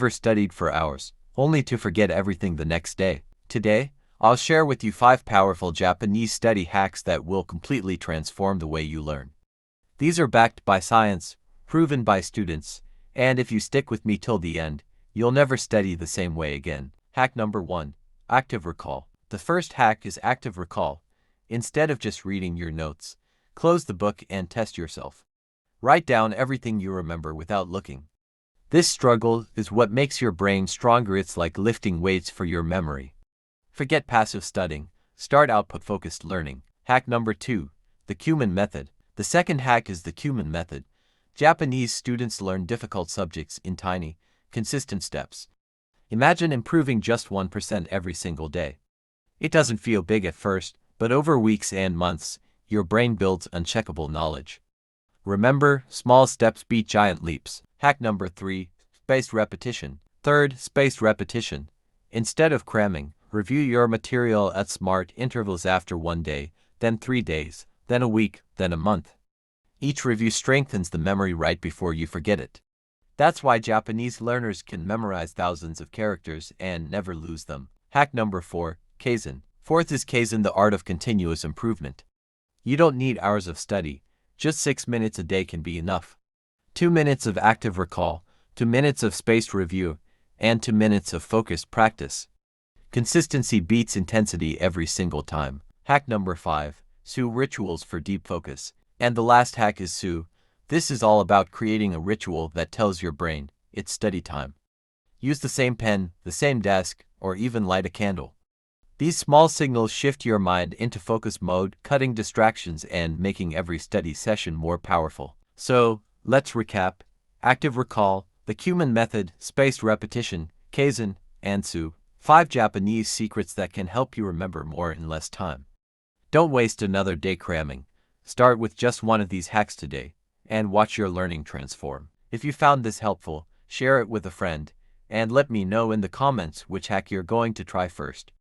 Never studied for hours, only to forget everything the next day. Today, I'll share with you 5 powerful Japanese study hacks that will completely transform the way you learn. These are backed by science, proven by students, and if you stick with me till the end, you'll never study the same way again. Hack number 1. Active recall. The first hack is active recall. Instead of just reading your notes, close the book and test yourself. Write down everything you remember without looking. This struggle is what makes your brain stronger. It's like lifting weights for your memory. Forget passive studying. Start output-focused learning. Hack number 2. The Kuman Method. The second hack is the Kuman Method. Japanese students learn difficult subjects in tiny, consistent steps. Imagine improving just 1% every single day. It doesn't feel big at first, but over weeks and months, your brain builds uncheckable knowledge. Remember, small steps beat giant leaps. Hack number 3. Spaced repetition. Third, spaced repetition. Instead of cramming, review your material at smart intervals after 1 day, then 3 days, then a week, then a month. Each review strengthens the memory right before you forget it. That's why Japanese learners can memorize thousands of characters and never lose them. Hack number 4. Kaizen. Fourth is Kaizen, the art of continuous improvement. You don't need hours of study, just 6 minutes a day can be enough. 2 minutes of active recall, 2 minutes of spaced review, and 2 minutes of focused practice. Consistency beats intensity every single time. Hack number 5. Rituals for deep focus. And the last hack is SU. This is all about creating a ritual that tells your brain, it's study time. Use the same pen, the same desk, or even light a candle. These small signals shift your mind into focus mode, cutting distractions and making every study session more powerful. So, let's recap. Active recall, the Kuman Method, spaced repetition, Kaizen, and SU. 5 Japanese secrets that can help you remember more in less time. Don't waste another day cramming. Start with just one of these hacks today, and watch your learning transform. If you found this helpful, share it with a friend, and let me know in the comments which hack you're going to try first.